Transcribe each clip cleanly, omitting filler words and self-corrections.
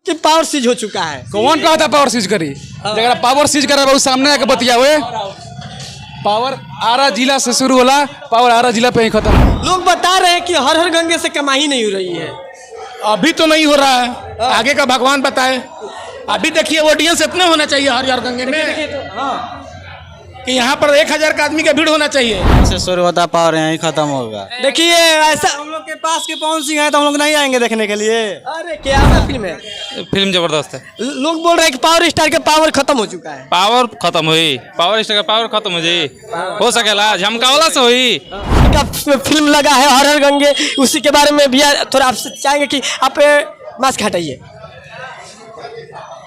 कि power seize हो चुका है। कौन कहा था पावर सीज करी? जगह पावर सीज करा बहुत सामने आके बतिया हुए। पावर आरा जिला से शुरू होला, पावर आरा जिला पे ही खत्म। लोग बता रहे हैं कि हर हर गंगे से कमाई नहीं हो रही है। अभी तो नहीं हो रहा है, आगे का भगवान बताए। अभी देखिए ऑडियंस इतने होना चाहिए हर हर गंगे में कि यहाँ पर 1000 का आदमी का भीड़ होना चाहिए। से शुरू होता पावर यहीं खत्म होगा। देखिए ऐसा हम लोग के पास के पवन सिंह है तो हम लोग नहीं आएंगे देखने के लिए। अरे क्या फिल्म है? फिल्म जबरदस्त है। लोग बोल रहे हैं कि पावर स्टार का पावर खत्म हो चुका है। पावर खत्म हुई, पावर स्टार का पावर खत्म हो जाई, हो सकेला झमकावला से हुई। क्या फिल्म लगा है हर हर गंगे, उसी के बारे में भैया थोड़ा आपसे चाहेंगे कि आप मास्क हटाइए।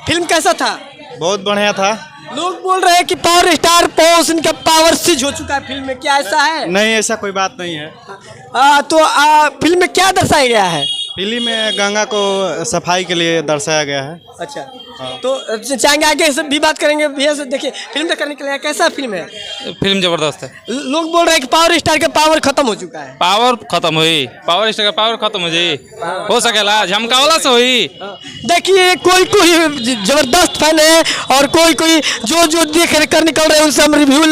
फिल्म कैसा था? बहुत बढ़िया था। लोग बोल रहे हैं कि पावर स्टार पवन सिंह का पावर सीज हो चुका है फिल्म में, क्या ऐसा है? नहीं, ऐसा कोई बात नहीं है। तो फिल्म में क्या दर्शाया गया है? फिल्म में गंगा को सफाई के लिए दर्शाया गया है। अच्छा तो चाहेंगे आगे से भी बात करेंगे भैया से। देखिए फिल्म देखने के लिए कैसा फिल्म है? फिल्म जबरदस्त है। लोग बोल रहे हैं कि पावर स्टार का पावर खत्म हो चुका है। पावर खत्म हुई, पावर स्टार का पावर खत्म हो जाई, हो सकेला झमकावला से हुई। देखिए कोई कोई जबरदस्त फैन है और कोई कोई जो देख कर निकल रहे हैं उनसे हम रिव्यू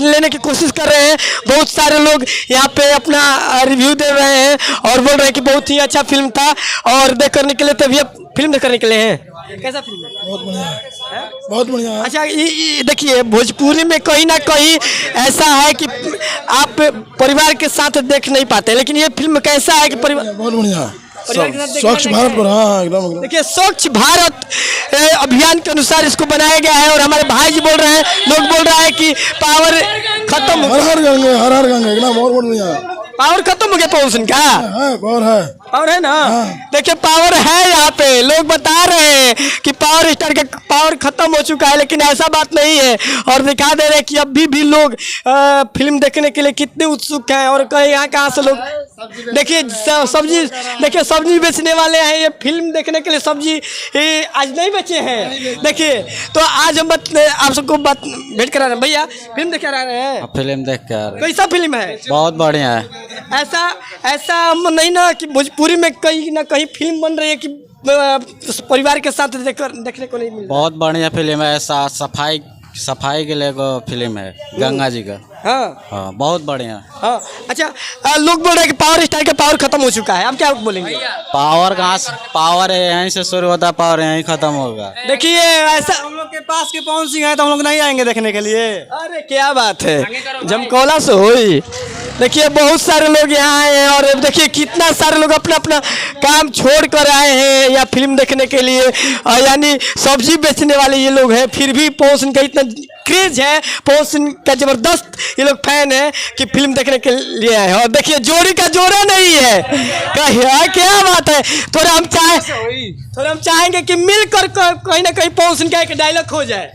लेने की कोशिश कर रहे हैं। बहुत सारे लोग यहाँ पे अपना रिव्यू दे रहे हैं और बोल रहे हैं कि बहुत ही अच्छा फिल्म था और देख कर निकले थे। भैया फिल्म देख कर निकले हैं, कैसा फिल्म है? बहुत बढ़िया है, बहुत बढ़िया है। अच्छा देखिए भोजपुरी में कहीं ना कहीं ऐसा है कि आप परिवार के साथ देख नहीं पाते, लेकिन ये फिल्म कैसा है कि परिवार बहुत बढ़िया, स्वच्छ भारत पर। हाँ एकदम। देखिए स्वच्छ भारत अभियान के अनुसार इसको बनाया गया है और हमारे भाई जी बोल रहे हैं, लोग बोल रहा है कि पावर खत्म हो, हर हर गंगे एकदम बहुत बढ़िया। पावर खत्म हो गया पवन सिंह का। पावर है ना? देखिए पावर है यहाँ पे। लोग बता रहे हैं कि पावर स्टार का पावर खत्म हो चुका है, लेकिन ऐसा बात नहीं है और दिखा दे रहे हैं कि अभी भी लोग फिल्म देखने के लिए कितने उत्सुक हैं और कहाँ से लोग देखिए सब्जी, देखिए सब्जी बेचने वाले हैं। ये फिल्म देखने के लिए सब्जी आज नहीं बेचे हैं। देखिए तो आज हम आप सबको भेंट करा रहे हैं। भैया फिल्म देख कर आ रहे हैं? फिल्म देख के आ रहे हैं। कैसा फिल्म है? बहुत बढ़िया है। ऐसा नहीं ना कि भोजपुरी में कहीं ना कहीं फिल्म बन रही है कि परिवार के साथ देखने को नहीं मिल रहा। बहुत बढ़िया फिल्म है। सफाई के लिए फिल्म है गंगा जी का। हाँ बहुत बढ़िया। हाँ अच्छा लोग बोल रहे हैं कि पावर स्टार का पावर खत्म हो चुका है, आप क्या बोलेंगे? पावर कहाँ से? पावर यहीं से शुरू होता, पावर यहीं खत्म होगा। देखिए ऐसा हम लोग के पास के पवन सिंह है तो हम लोग नहीं आएंगे देखने के लिए। अरे क्या बात है, जमकौला से हुई। देखिए बहुत सारे लोग यहाँ आए हैं और देखिए कितना सारे लोग अपना अपना काम छोड़ कर आए हैं या फिल्म देखने के लिए। यानी सब्जी बेचने वाले ये लोग हैं, फिर भी पवन सिंह का इतना क्रेज है, पवन सिंह का जबरदस्त ये लोग फैन है कि फिल्म देखने के लिए आए हैं। और देखिए जोड़ी का जोड़ा नहीं है, क्या बात है। थोड़ा हम चाहेंगे कि मिलकर कहीं ना कहीं पवन सिंह का एक डायलॉग हो जाए।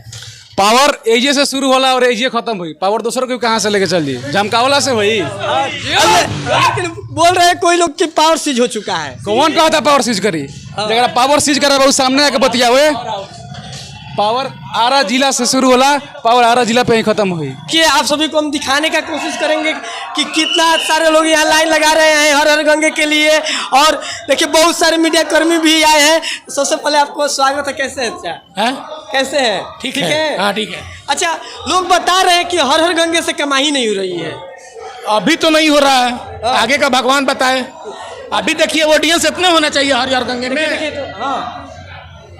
पावर एजे से शुरू होला और एजे खत्म हुई। पावर दूसरों को कहाँ से लेके चल दी? झमकावला से हुई। लेकिन बोल रहे हैं कोई लोग कि पावर सीज हो चुका है। कौन कहा था पावर सीज करी? जगह पावर सीज करा बहुत सामने आके बतिया हुए। पावर आरा जिला से शुरू होला, पावर आरा जिला पे ही खत्म हुई। कि आप सभी को हम दिखाने का कोशिश करेंगे कि कितना सारे लोग यहाँ लाइन लगा रहे हैं हर हर गंगे के लिए। और देखिए बहुत सारे मीडिया कर्मी भी आए हैं। सबसे पहले आपको स्वागत है। कैसे है? कैसे है? ठीक है। हाँ ठीक है। अच्छा लोग बता रहे हैं कि हर हर गंगे से कमाई नहीं हो रही है। अभी तो नहीं हो रहा है, आगे का भगवान बताए। अभी देखिए ऑडियंस इतने होना चाहिए हर हर गंगे में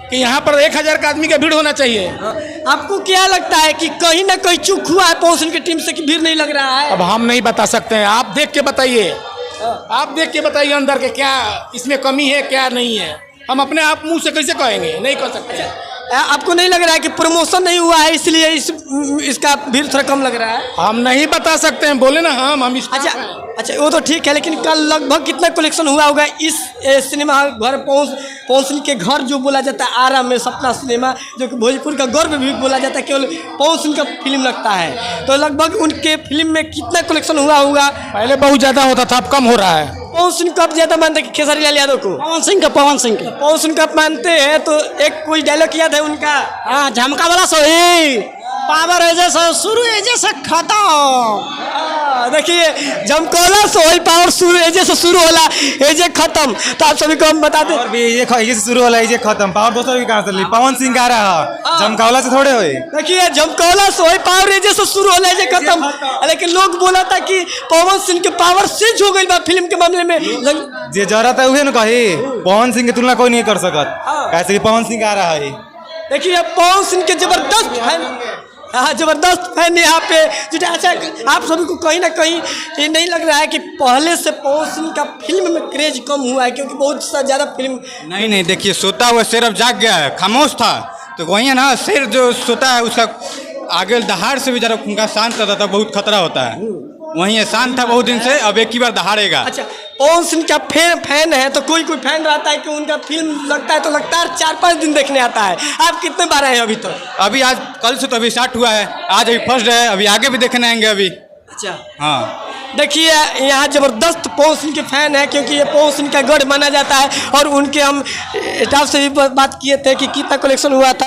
कि यहाँ पर 1000 का आदमी का भीड़ होना चाहिए। आपको क्या लगता है कि कहीं ना कहीं चूक हुआ है पवन सिंह की टीम से कि भीड़ नहीं लग रहा है? अब हम नहीं बता सकते हैं, आप देख के बताइए। आप देख के बताइए अंदर के क्या इसमें कमी है क्या नहीं है। हम अपने आप मुंह से कैसे कहेंगे? नहीं कह सकते। आपको नहीं लग रहा है कि प्रमोशन नहीं हुआ है इसलिए इसका भीड़ थोड़ा कम लग रहा है? हम नहीं बता सकते हैं, बोले ना हम अच्छा वो तो ठीक है, लेकिन कल लगभग कितना कलेक्शन हुआ होगा इस सिनेमा घर पवन सिंह के घर जो बोला जाता है आरा में सपना सिनेमा, जो कि भोजपुर का गर्व भी बोला जाता है, केवल पवन सिंह का फिल्म लगता है। तो लगभग उनके फिल्म में कितना कलेक्शन हुआ होगा? पहले बहुत ज्यादा होता था, अब कम हो रहा है। पवन सिंह कब ज्यादा मानते हैं खेसारी लाल यादव को? पवन सिंह का मानते हैं तो एक कोई डायलॉग याद है उनका? हाँ झमका वाला सोई, पावर एजे से शुरू एजे से खत्म। देखिए जमकौला से वही पावर शुरू एजे से शुरू होला एजे खत्म। तो आप सभी को हम बता दें और भी ये से शुरू होला ये खत्म पावर दोस्तों की कहां से ली पवन सिंह का रहा है जमकौला से थोड़े होए। देखिए जमकौला से वही पावर एजे से शुरू होला एजे खत्म। लेकिन लोग बोला था कि पवन सिंह के पावर चेंज हो गई बा फिल्म के मामले में। जे जरूरत है उहे न कही पवन सिंह की तुलना कोई नहीं कर सकत कैसे कि पवन सिंह का रहा है। देखिए पवन सिंह के जबरदस्त फैन, हाँ जबरदस्त फैन यहाँ पे जो अच्छा आप सभी को कहीं ना कहीं ये नहीं लग रहा है कि पहले से पवन सिंह का फिल्म में क्रेज कम हुआ है क्योंकि बहुत सा ज़्यादा फिल्म नहीं देखिए सोता हुआ शेर अब जाग गया है खामोश था तो वही है ना शेर जो सोता है उसका आगे दहाड़ से भी ज़्यादा उनका शांत रहता था बहुत खतरा होता है वही है शांत था बहुत दिन से अब एक ही बार दहाड़ेगा। अच्छा पवन सिंह का फैन है तो कोई फैन रहता है कि उनका फिल्म लगता है तो लगातार 4-5 दिन देखने आता है। आप कितने बार आए हैं अभी तक? अभी आज कल से तो अभी स्टार्ट हुआ है आज अभी फर्स्ट है अभी आगे भी देखने आएंगे अभी। अच्छा हाँ देखिए यहाँ जबरदस्त पवन सिंह के फैन है क्योंकि ये पवन सिंह का गढ़ माना जाता है और उनके हम स्टाफ से भी बात किए थे कि कितना कलेक्शन हुआ था।